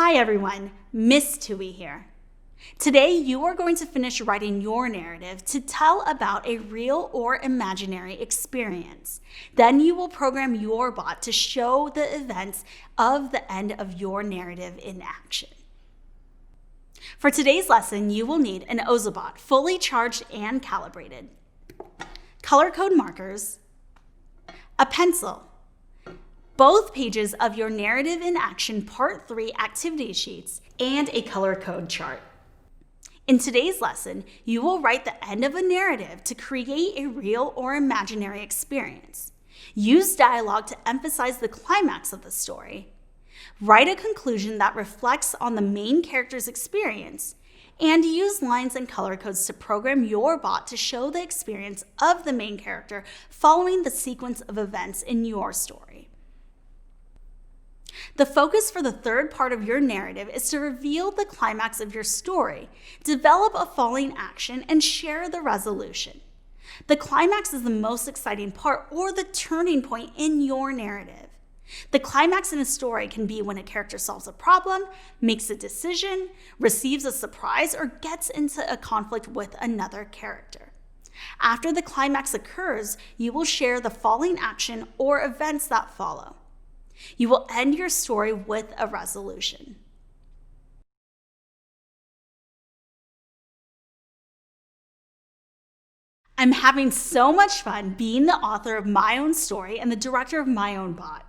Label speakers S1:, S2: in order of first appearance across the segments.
S1: Hi everyone, Miss Tui here. Today you are going to finish writing your narrative to tell about a real or imaginary experience. Then you will program your bot to show the events of the end of your narrative in action. For today's lesson, you will need an Ozobot fully charged and calibrated, color code markers, a pencil, both pages of your Narrative in Action Part 3 activity sheets, and a color code chart. In today's lesson, you will write the end of a narrative to create a real or imaginary experience. Use dialogue to emphasize the climax of the story. Write a conclusion that reflects on the main character's experience, and use lines and color codes to program your bot to show the experience of the main character following the sequence of events in your story. The focus for the third part of your narrative is to reveal the climax of your story, develop a falling action, and share the resolution. The climax is the most exciting part or the turning point in your narrative. The climax in a story can be when a character solves a problem, makes a decision, receives a surprise, or gets into a conflict with another character. After the climax occurs, you will share the falling action or events that follow. You will end your story with a resolution. I'm having so much fun being the author of my own story and the director of my own bot.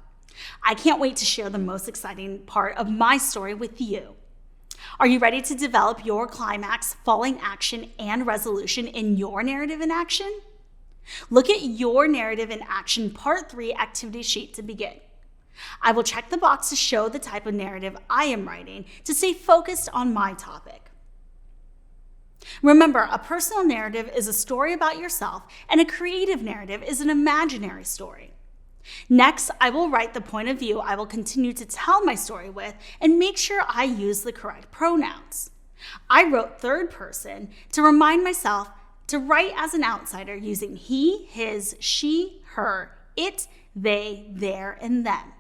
S1: I can't wait to share the most exciting part of my story with you. Are you ready to develop your climax, falling action, and resolution in your narrative in action? Look at your Narrative in Action Part 3 activity sheet to begin. I will check the box to show the type of narrative I am writing to stay focused on my topic. Remember, a personal narrative is a story about yourself, and a creative narrative is an imaginary story. Next, I will write the point of view I will continue to tell my story with and make sure I use the correct pronouns. I wrote third person to remind myself to write as an outsider using he, his, she, her, it, they, their, and them.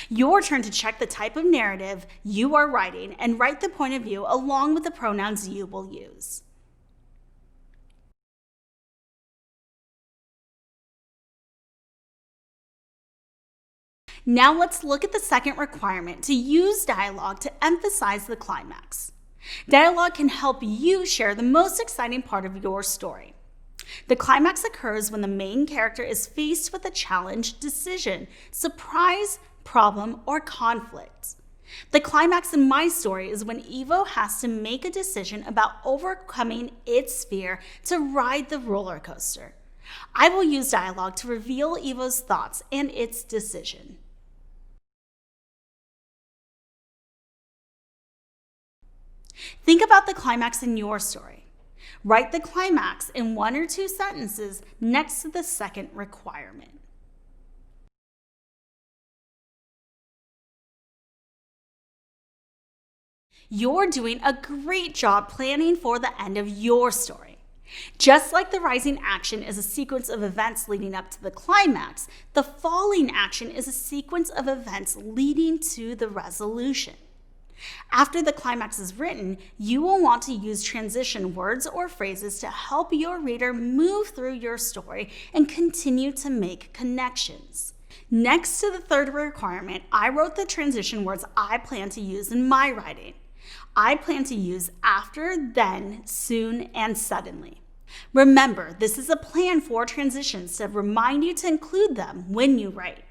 S1: Your turn to check the type of narrative you are writing and write the point of view along with the pronouns you will use. Now let's look at the second requirement to use dialogue to emphasize the climax. Dialogue can help you share the most exciting part of your story. The climax occurs when the main character is faced with a challenge, decision, surprise, problem, or conflict. The climax in my story is when Evo has to make a decision about overcoming its fear to ride the roller coaster. I will use dialogue to reveal Evo's thoughts and its decision. Think about the climax in your story. Write the climax in 1 or 2 sentences next to the second requirement. You're doing a great job planning for the end of your story. Just like the rising action is a sequence of events leading up to the climax, the falling action is a sequence of events leading to the resolution. After the climax is written, you will want to use transition words or phrases to help your reader move through your story and continue to make connections. Next to the third requirement, I wrote the transition words I plan to use in my writing. I plan to use after, then, soon, and suddenly. Remember, this is a plan for transitions to remind you to include them when you write.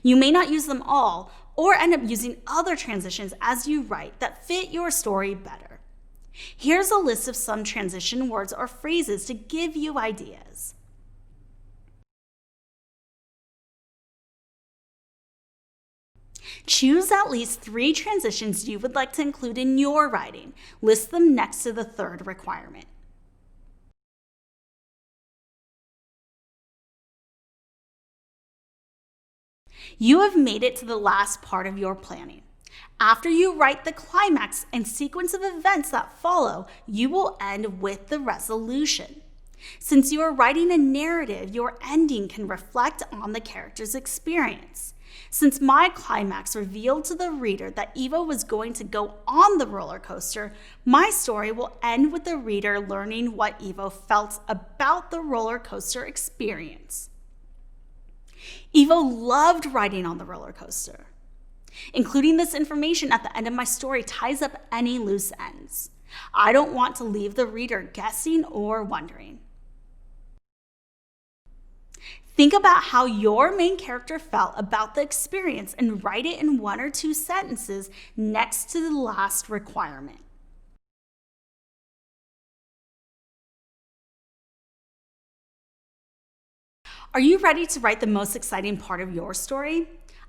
S1: You may not use them all or end up using other transitions as you write that fit your story better. Here's a list of some transition words or phrases to give you ideas. Choose at least 3 transitions you would like to include in your writing. List them next to the third requirement. You have made it to the last part of your planning. After you write the climax and sequence of events that follow, you will end with the resolution. Since you are writing a narrative, your ending can reflect on the character's experience. Since my climax revealed to the reader that Evo was going to go on the roller coaster, my story will end with the reader learning what Evo felt about the roller coaster experience. Evo loved riding on the roller coaster. Including this information at the end of my story ties up any loose ends. I don't want to leave the reader guessing or wondering. Think about how your main character felt about the experience and write it in 1 or 2 sentences next to the last requirement. Are you ready to write the most exciting part of your story?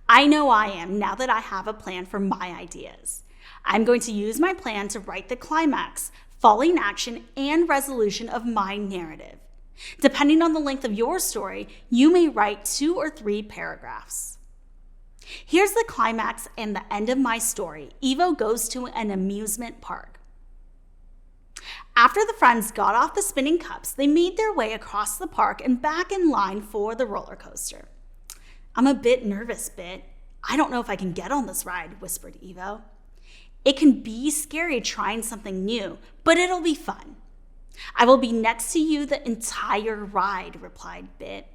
S1: I know I am now that I have a plan for my ideas. I'm going to use my plan to write the climax, falling action, and resolution of my narrative. Depending on the length of your story, you may write 2 or 3 paragraphs. Here's the climax and the end of my story. Evo goes to an amusement park. After the friends got off the spinning cups, they made their way across the park and back in line for the roller coaster. I'm a bit nervous, Bit. I don't know if I can get on this ride, whispered Evo. It can be scary trying something new, but it'll be fun. I will be next to you the entire ride, replied Bit.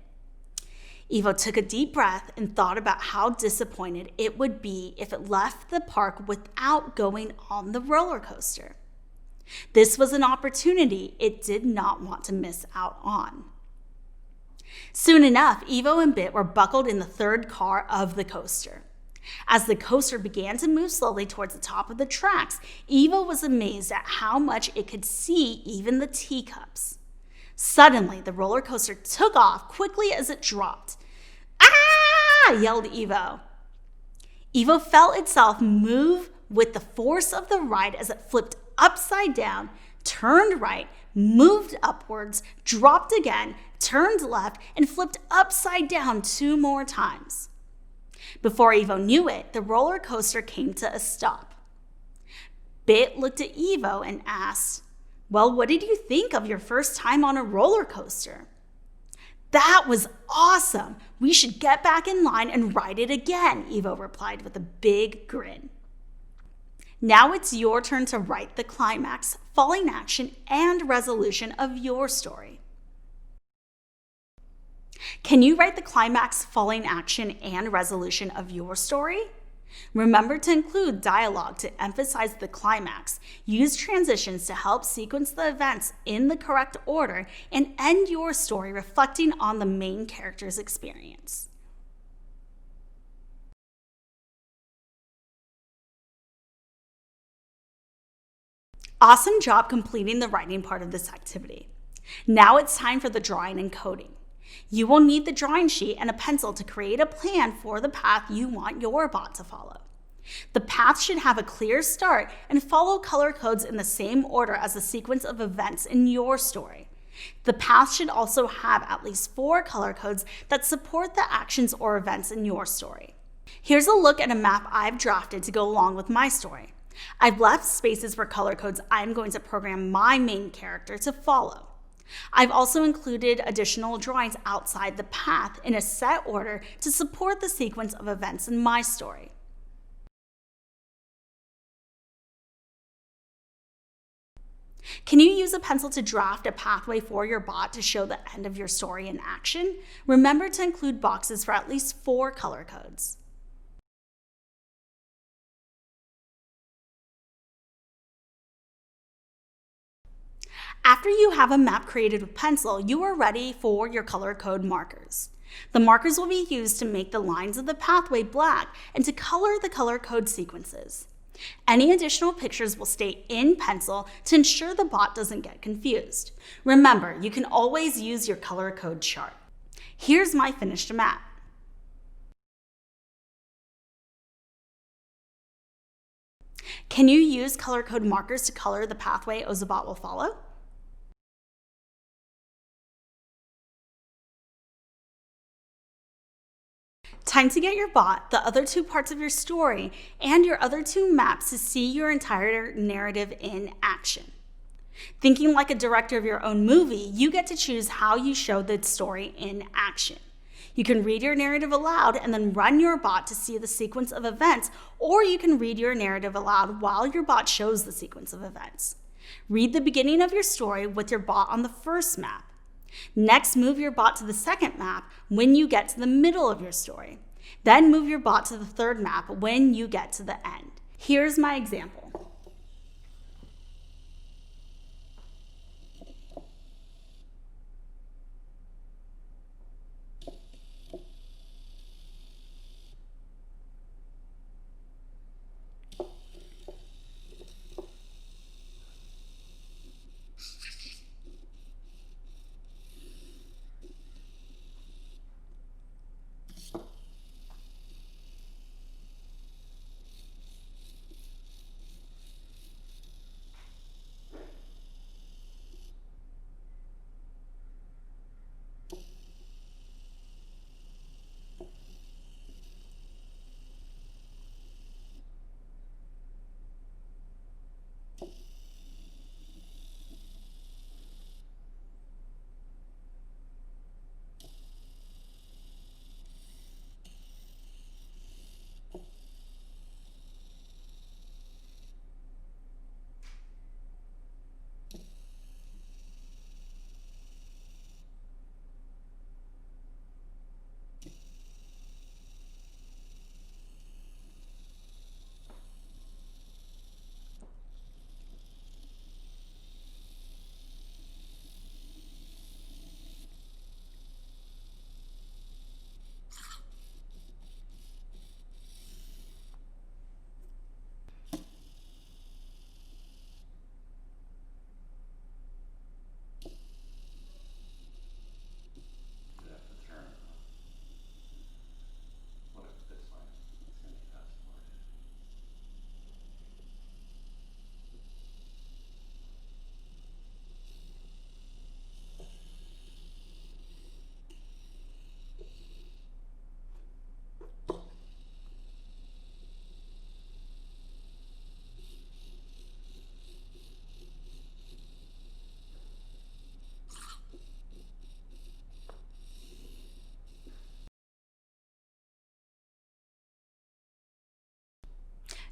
S1: Evo took a deep breath and thought about how disappointed it would be if it left the park without going on the roller coaster. This was an opportunity it did not want to miss out on. Soon enough, Evo and Bit were buckled in the 3rd car of the coaster. As the coaster began to move slowly towards the top of the tracks, Evo was amazed at how much it could see even the teacups. Suddenly, the roller coaster took off quickly as it dropped. "Ah!" yelled Evo. Evo felt itself move with the force of the ride as it flipped upside down, turned right, moved upwards, dropped again, turned left, and flipped upside down 2 more times. Before Evo knew it, the roller coaster came to a stop. Bit looked at Evo and asked, "Well, what did you think of your first time on a roller coaster?" "That was awesome. We should get back in line and ride it again," Evo replied with a big grin. Now it's your turn to write the climax, falling action, and resolution of your story. Can you write the climax, falling action, and resolution of your story? Remember to include dialogue to emphasize the climax, use transitions to help sequence the events in the correct order, and end your story reflecting on the main character's experience. Awesome job completing the writing part of this activity. Now it's time for the drawing and coding. You will need the drawing sheet and a pencil to create a plan for the path you want your bot to follow. The path should have a clear start and follow color codes in the same order as the sequence of events in your story. The path should also have at least 4 color codes that support the actions or events in your story. Here's a look at a map I've drafted to go along with my story. I've left spaces for color codes I'm going to program my main character to follow. I've also included additional drawings outside the path in a set order to support the sequence of events in my story. Can you use a pencil to draft a pathway for your bot to show the end of your story in action? Remember to include boxes for at least 4 color codes. After you have a map created with pencil, you are ready for your color code markers. The markers will be used to make the lines of the pathway black and to color the color code sequences. Any additional pictures will stay in pencil to ensure the bot doesn't get confused. Remember, you can always use your color code chart. Here's my finished map. Can you use color code markers to color the pathway Ozobot will follow? Time to get your bot, the other 2 parts of your story, and your other 2 maps to see your entire narrative in action. Thinking like a director of your own movie, you get to choose how you show the story in action. You can read your narrative aloud and then run your bot to see the sequence of events, or you can read your narrative aloud while your bot shows the sequence of events. Read the beginning of your story with your bot on the first map. Next, move your bot to the second map when you get to the middle of your story. Then move your bot to the third map when you get to the end. Here's my example.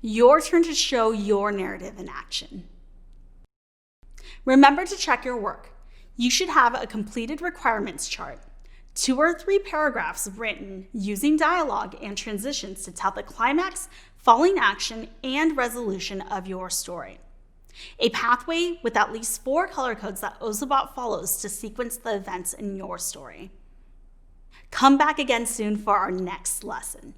S1: Your turn to show your narrative in action. Remember to check your work. You should have a completed requirements chart, 2 or 3 paragraphs written using dialogue and transitions to tell the climax, falling action, and resolution of your story. A pathway with at least 4 color codes that Ozobot follows to sequence the events in your story. Come back again soon for our next lesson.